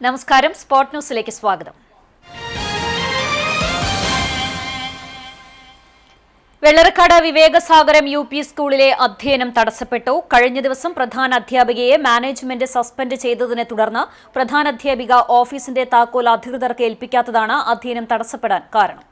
നമസ്കാരം, സ്പോർട് ന്യൂസിലേക്ക് സ്വാഗതം. വെള്ളറക്കാട് വിവേകസാഗരം UP സ്കൂളിലെ അധ്യയനം തടസ്സപ്പെട്ടു. കഴിഞ്ഞ ദിവസം പ്രധാന അധ്യാപികയെ മാനേജ്മെന്റ് സസ്പെൻഡ് ചെയ്തതിനെ തുടർന്ന് പ്രധാനാധ്യാപിക ഓഫീസിന്റെ താക്കോൽ അധികൃതർക്ക് ഏൽപ്പിക്കാത്തതാണ് അധ്യയനം തടസ്സപ്പെടാൻ കാരണം.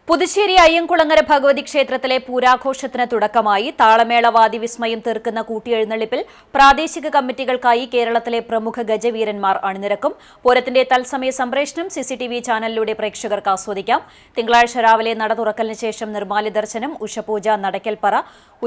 പുതുശ്ശേരി അയ്യൻകുളങ്ങര ഭഗവതി ക്ഷേത്രത്തിലെ പൂരാഘോഷത്തിന് തുടക്കമായി. താളമേളവാദി വിസ്മയം തീർക്കുന്ന കൂട്ടിയെഴുന്നള്ളിപ്പിൽ പ്രാദേശിക കമ്മിറ്റികൾക്കായി കേരളത്തിലെ പ്രമുഖ ഗജവീരന്മാർ അണിനിരക്കും. പൂരത്തിന്റെ തത്സമയ സംപ്രേഷണം CCTV ചാനലിലൂടെ പ്രേക്ഷകർക്ക് ആസ്വദിക്കാം. തിങ്കളാഴ്ച രാവിലെ നട തുറക്കലിന് ശേഷം നിർമ്മാല്യ ദർശനം, ഉഷപൂജ, നടക്കൽപ്പറ,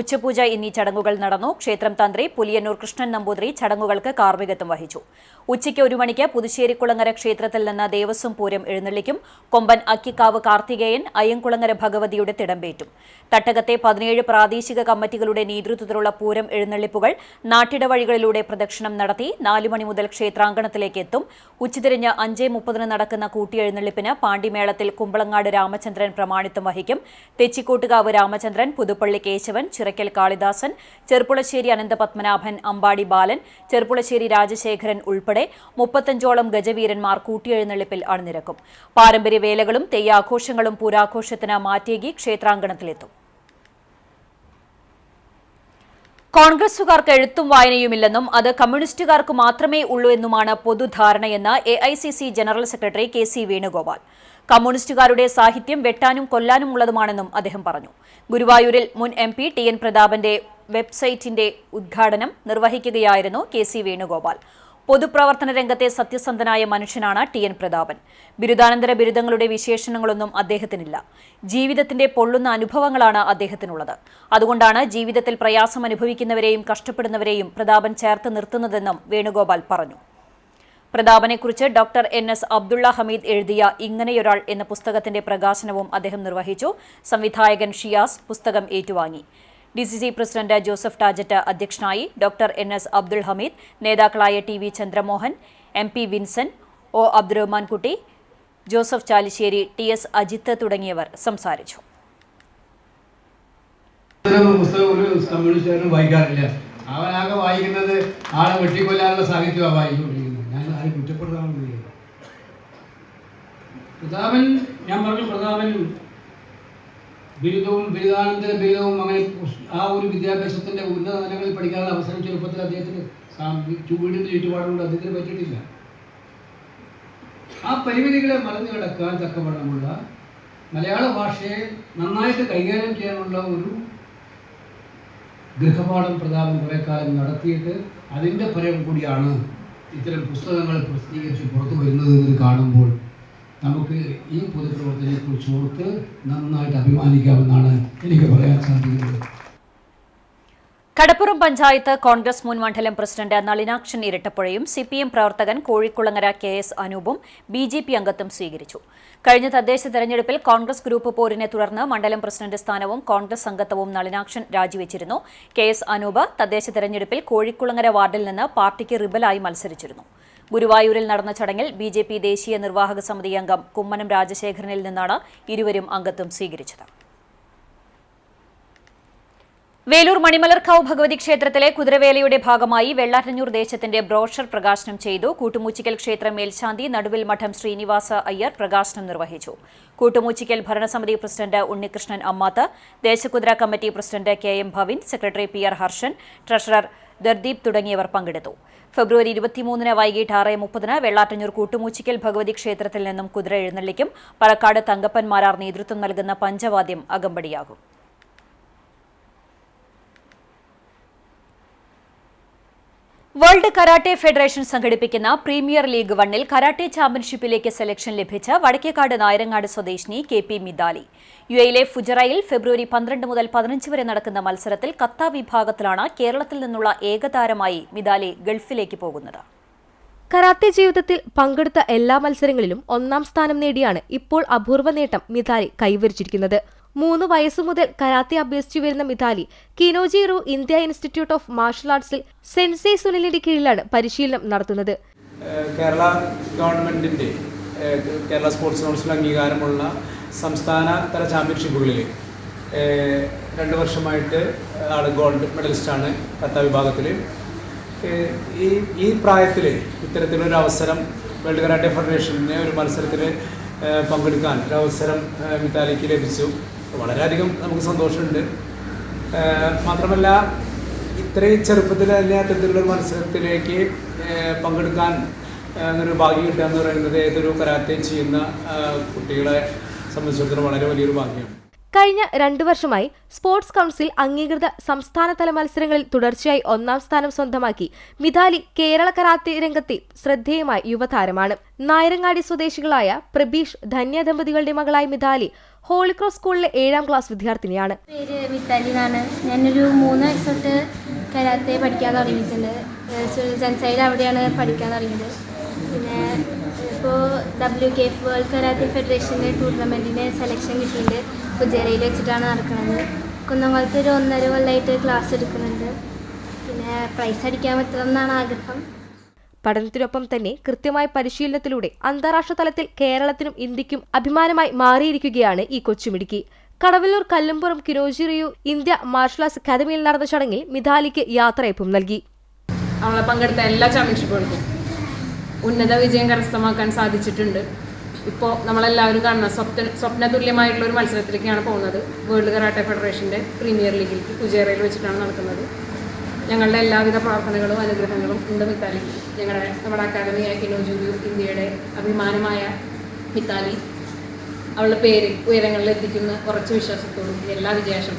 ഉച്ചപൂജ എന്നീ ചടങ്ങുകൾ നടന്നു. ക്ഷേത്രം തന്ത്രി പുലിയന്നൂർ കൃഷ്ണൻ നമ്പൂതിരി ചടങ്ങുകൾക്ക് കാർമ്മികത്വം വഹിച്ചു. ഉച്ചയ്ക്ക് 1 മണിക്ക് പുതുശ്ശേരിക്കുളങ്ങര ക്ഷേത്രത്തിൽ നിന്ന് ദേവസ്വം പൂരം എഴുന്നള്ളിക്കും. കൊമ്പൻ അക്കിക്കാവ് കാർത്തികേയൻ അയ്യൻകുളങ്ങര ഭഗവതിയുടെ തിടമ്പേറ്റും. തട്ടകത്തെ 17 പ്രാദേശിക കമ്മിറ്റികളുടെ നേതൃത്വത്തിലുള്ള പൂരം എഴുന്നള്ളിപ്പുകൾ നാട്ടിടവഴികളിലൂടെ പ്രദക്ഷിണം നടത്തി 4 മണി മുതൽ ക്ഷേത്രാങ്കണത്തിലേക്ക് എത്തും. ഉച്ചതിരിഞ്ഞ് 5:30 നടക്കുന്ന കൂട്ടിയെഴുന്നള്ളിപ്പിന് പാണ്ടിമേളത്തിൽ കുമ്പളങ്ങാട് രാമചന്ദ്രൻ പ്രമാണിത്വം വഹിക്കും. തെച്ചിക്കോട്ടുകാവ് രാമചന്ദ്രൻ, പുതുപ്പള്ളി കേശവൻ, ചിറക്കൽ കാളിദാസൻ, ചെർപ്പുളശ്ശേരി അനന്തപത്മനാഭൻ, അമ്പാടി ബാലൻ, ചെർപ്പുളശ്ശേരി രാജശേഖരൻ ഉൾപ്പെടെ 35ഓളം ഗജവീരന്മാർ കൂട്ടിയെഴുന്നള്ളിപ്പിൽ അണിനിരക്കും. പാരമ്പര്യവേലകളും തെയ്യാഘോഷങ്ങളും പൂരാഘോഷത്തിന് മാറ്റേകി ക്ഷേത്രാങ്കണത്തിലെത്തും. കോൺഗ്രസുകാർക്ക് എഴുത്തും വായനയുമില്ലെന്നും അത് കമ്മ്യൂണിസ്റ്റുകാർക്ക് മാത്രമേ ഉള്ളൂ എന്നുമാണ് പൊതുധാരണയെന്ന് AICC general secretary KC Venugopal. കമ്മ്യൂണിസ്റ്റുകാരുടെ സാഹിത്യം വെട്ടാനും കൊല്ലാനും ഉള്ളതുമാണെന്നും അദ്ദേഹം പറഞ്ഞു. ഗുരുവായൂരിൽ മുൻ MP TN പ്രതാപന്റെ വെബ്സൈറ്റിന്റെ ഉദ്ഘാടനം നിർവഹിക്കുകയായിരുന്നു KC വേണുഗോപാൽ. പൊതുപ്രവർത്തന രംഗത്തെ സത്യസന്ധനായ മനുഷ്യനാണ് TN പ്രതാപൻ. ബിരുദാനന്തര ബിരുദങ്ങളുടെ വിശേഷണങ്ങളൊന്നും അദ്ദേഹത്തിനില്ല. ജീവിതത്തിന്റെ പൊള്ളുന്ന അനുഭവങ്ങളാണ് അദ്ദേഹത്തിനുള്ളത്. അതുകൊണ്ടാണ് ജീവിതത്തിൽ പ്രയാസം അനുഭവിക്കുന്നവരെയും കഷ്ടപ്പെടുന്നവരെയും പ്രതാപൻ ചേർത്ത് നിർത്തുന്നതെന്നും വേണുഗോപാൽ പറഞ്ഞു. പ്രതാപനെക്കുറിച്ച് ഡോക്ടർ NS അബ്ദുള്ള ഹമീദ് എഴുതിയ ഇങ്ങനെയൊരാൾ എന്ന പുസ്തകത്തിന്റെ പ്രകാശനവും അദ്ദേഹം നിർവഹിച്ചു. സംവിധായകൻ ഷിയാസ് പുസ്തകം ഏറ്റുവാങ്ങി. DCC പ്രസിഡന്റ് ജോസഫ് ടാജറ്റ് അധ്യക്ഷനായി. ഡോക്ടർ NS അബ്ദുൾ ഹമീദ്, നേതാക്കളായ TV Chandramohan, MP Vincent, O Abdurahman Kutty, Joseph Chalissery, TS Ajith തുടങ്ങിയവർ സംസാരിച്ചു. കമ്മ്യൂണിസ്റ്റുകാരും വായിക്കാറില്ല. അവനാകെ വായിക്കുന്നത് ആളെ വെട്ടിക്കൊല്ലാനുള്ള സാഹിത്യമാണ് വായിച്ചുകൊണ്ടിരിക്കുന്നത്. ഞാൻ ആരും കുറ്റപ്പെടുത്താനൊന്നുമില്ല. പ്രതാപൻ, ഞാൻ പറഞ്ഞു, പ്രതാപൻ ബിരുദവും ബിരുദാനന്തര ബിരുദവും അങ്ങനെ ആ ഒരു വിദ്യാഭ്യാസത്തിൻ്റെ ഉന്നത തലങ്ങളിൽ പഠിക്കാനുള്ള അവസരം ചെറുപ്പത്തിൽ അദ്ദേഹത്തിന് വീടിൻ്റെ ചുറ്റുപാടുകൊണ്ട് അദ്ദേഹത്തിന് പറ്റിയിട്ടില്ല. ആ പരിമിതികളെ മറന്നു കിടക്കാൻ തക്കവണ്ണമുള്ള മലയാള ഭാഷയെ നന്നായിട്ട് കൈകാര്യം ചെയ്യാനുള്ള ഒരു ഗൃഹപാഠം പ്രതാപൻ കുറേ കാലം നടത്തിയിട്ട് അതിൻ്റെ ഫലം കൂടിയാണ് ഇത്തരം പുസ്തകങ്ങൾ പ്രസിദ്ധീകരിച്ച് പുറത്തു വരുന്നത് എന്ന് കാണുമ്പോൾ നമുക്ക് ഈ പൊതുപ്രവർത്തനത്തെക്കുറിച്ച് ഓർത്ത് നന്നായിട്ട് അഭിമാനിക്കാമെന്നാണ് എനിക്ക് പറയാൻ സാധിക്കുന്നത്. കടപ്പുറം പഞ്ചായത്ത് കോൺഗ്രസ് മുൻ മണ്ഡലം പ്രസിഡന്റ് നളിനാക്ഷൻ ഇരട്ടപ്പുഴയും CPM പ്രവർത്തകൻ കോഴിക്കുളങ്ങര KS അനൂപും BJP അംഗത്വം സ്വീകരിച്ചു. കഴിഞ്ഞ തദ്ദേശ തെരഞ്ഞെടുപ്പിൽ കോൺഗ്രസ് ഗ്രൂപ്പ് പോരിനെ തുടർന്ന് മണ്ഡലം പ്രസിഡന്റ് സ്ഥാനവും കോൺഗ്രസ് അംഗത്വവും നളിനാക്ഷൻ രാജിവെച്ചിരുന്നു. KS അനൂപ് തദ്ദേശ തെരഞ്ഞെടുപ്പിൽ കോഴിക്കുളങ്ങര വാർഡിൽ നിന്ന് പാർട്ടിക്ക് റിബലായി മത്സരിച്ചിരുന്നു. ഗുരുവായൂരിൽ നടന്ന ചടങ്ങിൽ BJP ദേശീയ നിർവാഹക സമിതി അംഗം കുമ്മനം രാജശേഖരനിൽ നിന്നാണ് ഇരുവരും അംഗത്വം സ്വീകരിച്ചത്. വേലൂർ മണിമലർക്കാവ് ഭഗവതി ക്ഷേത്രത്തിലെ കുതിരവേലയുടെ ഭാഗമായി വെള്ളാറ്റഞ്ഞൂർ ദേശത്തിന്റെ ബ്രോഷർ പ്രകാശനം ചെയ്തു. കൂട്ടുമൂച്ചിക്കൽ ക്ഷേത്രം മേൽശാന്തി നടുവിൽ മഠം ശ്രീനിവാസ അയ്യർ പ്രകാശനം നിർവഹിച്ചു. കൂട്ടുമൂച്ചിക്കൽ ഭരണസമിതി പ്രസിഡന്റ് ഉണ്ണികൃഷ്ണൻ അമ്മാത്ത്, ദേശകുതിര committee president KM Bhavin, secretary PR Harshan, treasurer Dardeep തുടങ്ങിയവർ പങ്കെടുത്തു. ഫെബ്രുവരി 23 വൈകിട്ട് 6:30 വെള്ളാറ്റഞ്ഞൂർ കൂട്ടുമൂച്ചിക്കൽ ഭഗവതി ക്ഷേത്രത്തിൽ നിന്നും കുതിര എഴുന്നള്ളിക്കും. പറക്കാട് തങ്കപ്പൻ മാരാർ നേതൃത്വം നൽകുന്ന പഞ്ചവാദ്യം അകമ്പടിയാകും. വേൾഡ് കരാട്ടെ ഫെഡറേഷൻ സംഘടിപ്പിക്കുന്ന പ്രീമിയർ ലീഗ് 1-ൽ കരാട്ടെ ചാമ്പ്യൻഷിപ്പിലേക്ക് സെലക്ഷൻ ലഭിച്ച വടക്കേക്കാട് നായരങ്ങാട് സ്വദേശിനി KP മിതാലി. UAE ഫുജറയിൽ ഫെബ്രുവരി 12 മുതൽ 15 വരെ നടക്കുന്ന മത്സരത്തിൽ കത്ത വിഭാഗത്തിലാണ് കേരളത്തിൽ നിന്നുള്ള ഏകതാരമായി മിതാലി ഗൾഫിലേക്ക് പോകുന്നത്. കരാട്ടെ ജീവിതത്തിൽ പങ്കെടുത്ത എല്ലാ മത്സരങ്ങളിലും 1ാം സ്ഥാനം നേടിയാണ് ഇപ്പോൾ അപൂർവ നേട്ടം മിതാലി കൈവരിച്ചിരിക്കുന്നത്. 3 വയസ്സു മുതൽ കരാത്തെ അഭ്യസിച്ചു വരുന്ന Mithali Kinojiryu India institute of martial ആർട്സിൽ സെൻസേ സുനിലിന്റെ കീഴിലാണ് പരിശീലനം നടത്തുന്നത്. കേരള ഗവൺമെന്റിന്റെ കേരള സ്പോർട്സ് കൗൺസിൽ അംഗീകാരമുള്ള സംസ്ഥാന തല ചാമ്പ്യൻഷിപ്പുകളിൽ 2 വർഷമായിട്ട് ആൾ ഗോൾഡ് മെഡലിസ്റ്റാണ് കത്ത വിഭാഗത്തിൽ. ഈ പ്രായത്തിൽ ഇത്തരത്തിലൊരു അവസരം വേൾഡ് കരാട്ടെ ഫെഡറേഷന് ഒരു മത്സരത്തിൽ പങ്കെടുക്കാൻ ഒരു അവസരം മിതാലിക്ക് ലഭിച്ചു. വളരെയധികം നമുക്ക് സന്തോഷമുണ്ട്. മാത്രമല്ല ഇത്രയും ചെറുപ്പത്തിൽ തന്നെ അത്തരത്തിലുള്ള മത്സരത്തിലേക്ക് പങ്കെടുക്കാൻ ഒരു ഭാഗ്യം കിട്ടുക എന്ന് പറയുന്നത് ഏതൊരു കരാത്തെ ചെയ്യുന്ന കുട്ടികളെ സംബന്ധിച്ചിടത്തോളം വളരെ വലിയൊരു ഭാഗ്യമാണ്. കഴിഞ്ഞ 2 വർഷമായി സ്പോർട്സ് കൗൺസിൽ അംഗീകൃത സംസ്ഥാനതല മത്സരങ്ങളിൽ തുടർച്ചയായി 1ാം സ്ഥാനം സ്വന്തമാക്കി മിതാലി കേരള കരാത്തെ രംഗത്തെ ശ്രദ്ധേയമായ യുവതാരമാണ്. നായരങ്ങാടി സ്വദേശികളായ പ്രബീഷ് ധന്യ ദമ്പതികളുടെ മകളായ മിതാലി ഹോളിക്രോസ് സ്കൂളിലെ 7ാം ക്ലാസ് വിദ്യാർത്ഥിനിയാണ്. പേര് മിതാലി എന്നാണ്. ഞാനൊരു 3 വയസ്സ് തൊട്ട് കരാത്തെ പഠിക്കാൻ തുടങ്ങിയിട്ടുണ്ട്. ജൻസൈൽ അവിടെയാണ് പഠിക്കാൻ തുടങ്ങിയത്. പിന്നെ ഇപ്പോൾ WKF വേൾഡ് കരാത്തെ ഫെഡറേഷൻ്റെ ടൂർണമെൻറ്റിന് സെലക്ഷൻ കിട്ടിയിട്ടുണ്ട്. കുജേരയിൽ വെച്ചിട്ടാണ് നടക്കുന്നത്. കുന്നംകുളത്ത് ഒരു 1.5 കൊല്ലമായിട്ട് ക്ലാസ് എടുക്കുന്നുണ്ട്. പിന്നെ പ്രൈസ് അടിക്കാൻ പറ്റുമെന്നാണ് ആഗ്രഹം. പഠനത്തിനൊപ്പം തന്നെ കൃത്യമായ പരിശീലനത്തിലൂടെ അന്താരാഷ്ട്ര തലത്തിൽ കേരളത്തിനും ഇന്ത്യക്കും അഭിമാനമായി മാറിയിരിക്കുകയാണ് ഈ കൊച്ചുമിടുക്കി. Kadavallur Kallumpuram Kinoji ryu India martial arts അക്കാദമിയിൽ നടന്ന ചടങ്ങിൽ മിതാലിക്ക് യാത്രയപ്പും നൽകി. അവളെ പങ്കെടുത്ത എല്ലാ ചാമ്പ്യൻഷിപ്പുകൾക്കും ഉന്നത വിജയം കരസ്ഥമാക്കാൻ സാധിച്ചിട്ടുണ്ട്. ഇപ്പോൾ നമ്മളെല്ലാവരും കാണുന്ന സ്വപ്നതുല്യമായിട്ടുള്ള ഒരു മത്സരത്തിലേക്കാണ് പോകുന്നത്. വേൾഡ് കരാട്ടെ ഫെഡറേഷൻ്റെ പ്രീമിയർ ലീഗിലേക്ക് കുജേറയിൽ വെച്ചിട്ടാണ് നടക്കുന്നത്. ഞങ്ങളുടെ എല്ലാവിധ പ്രാർത്ഥനകളും അനുഗ്രഹങ്ങളും ഉണ്ട് മിതാലിക്ക്. നമ്മുടെ അക്കാദമിയായ കിനോജി റിയു ഇന്ത്യയുടെ അഭിമാനമായ മിതാലി അവളുടെ പേര് ഉയരങ്ങളിൽ എത്തിക്കുന്ന കുറച്ച് വിശ്വാസത്തോടും എല്ലാ വിജയാശംസ.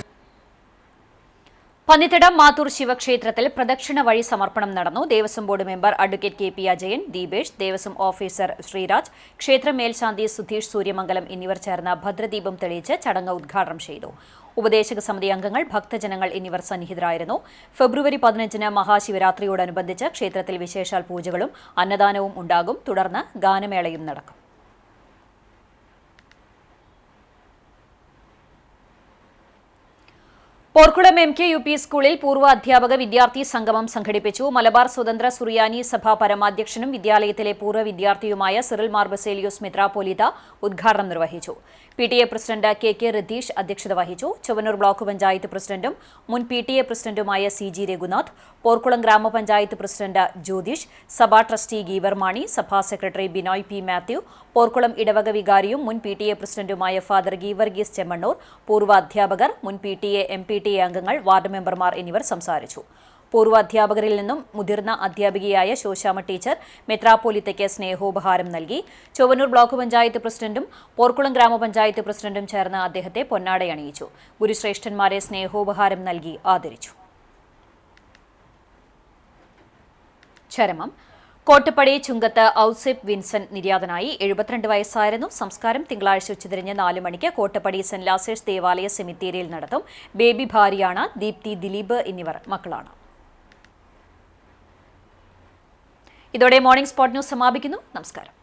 പന്നിത്തടം മാത്തൂർ ശിവക്ഷേത്രത്തിൽ പ്രദക്ഷിണ വഴി സമർപ്പണം നടന്നു. Devaswom board member advocate KP Ajayan, Deepesh, Devaswom officer Sreeraj, ക്ഷേത്ര മേൽശാന്തി സുധീഷ് സൂര്യമംഗലം എന്നിവർ ചേർന്ന് ഭദ്രദീപം തെളിയിച്ച് ചടങ്ങ് ഉദ്ഘാടനം ചെയ്തു. ഉപദേശക സമിതി അംഗങ്ങൾ, ഭക്തജനങ്ങൾ എന്നിവർ സന്നിഹിതരായിരുന്നു. ഫെബ്രുവരി 15-ന് മഹാശിവരാത്രിയോടനുബന്ധിച്ച് ക്ഷേത്രത്തിൽ വിശേഷാൽ പൂജകളും അന്നദാനവും ഉണ്ടാകും. തുടർന്ന് ഗാനമേളയും നടക്കും. പോർക്കുളം MK UP സ്കൂളിൽ പൂർവ്വ അധ്യാപക വിദ്യാർത്ഥി സംഗമം സംഘടിപ്പിച്ചു. മലബാർ സ്വതന്ത്ര സുറിയാനി സഭ പരമാധ്യക്ഷനും വിദ്യാലയത്തിലെ പൂർവ്വ വിദ്യാർത്ഥിയുമായ സിറിൽ മാർ ബസേലിയോസ് മെത്രാപ്പോലീത്ത ഉദ്ഘാടനം നിർവഹിച്ചു. PTA പ്രസിഡന്റ് KK രതീഷ് അധ്യക്ഷത വഹിച്ചു. ചൊവ്വന്നൂർ ബ്ലോക്ക് പഞ്ചായത്ത് പ്രസിഡന്റും മുൻ PTA പ്രസിഡന്റുമായ CG രഘുനാഥ്, പോർക്കുളം ഗ്രാമപഞ്ചായത്ത് പ്രസിഡന്റ് ജ്യോതിഷ്, സഭാ ട്രസ്റ്റി ഗീവർ മാണി, സഭാ സെക്രട്ടറി ബിനോയ് P. മാത്യു, പോർക്കുളം ഇടവക വികാരിയും മുൻ PTA പ്രസിഡന്റുമായ ഫാദർ ഗീവർഗീസ് ചെമ്മണ്ണൂർ, പൂർവ്വ അധ്യാപകർ, മുൻ PTA MPTA അംഗങ്ങൾ, വാർഡ് മെമ്പർമാർ എന്നിവർ സംസാരിച്ചു. പൂർവ്വ അധ്യാപകരിൽ നിന്നും മുതിർന്ന അധ്യാപികയായ ശോശാമ ടീച്ചർ മെത്രാപ്പോലിത്തയ്ക്ക് സ്നേഹോപഹാരം നൽകി. ചൊവ്വന്നൂർ ബ്ലോക്ക് പഞ്ചായത്ത് പ്രസിഡന്റും പോർക്കുളം ഗ്രാമപഞ്ചായത്ത് പ്രസിഡന്റും ചേർന്ന് അദ്ദേഹത്തെ പൊന്നാടയണിയിച്ചു. ഗുരുശ്രേഷ്ഠന്മാരെ സ്നേഹോപഹാരം നൽകി ആദരിച്ചു. ചരമം. കോട്ടപ്പടി ചുങ്കത്ത് ഔസേപ്പ് വിൻസെന്റ് നിര്യാതനായി. 72 വയസ്സായിരുന്നു. സംസ്കാരം തിങ്കളാഴ്ച ഉച്ചതിരിഞ്ഞ് 4 മണിക്ക് കോട്ടപ്പടി സെന്റ് ലാസേഴ്സ് ദേവാലയ സെമിത്തേരിയിൽ നടത്തും. ബേബി ഭാര്യയാണ്. ദീപ്തി, ദിലീപ് എന്നിവർ മക്കളാണ്. ഇതോടെ മോർണിംഗ് സ്പോട്ട് ന്യൂസ് സമാപിക്കുന്നു. നമസ്കാരം.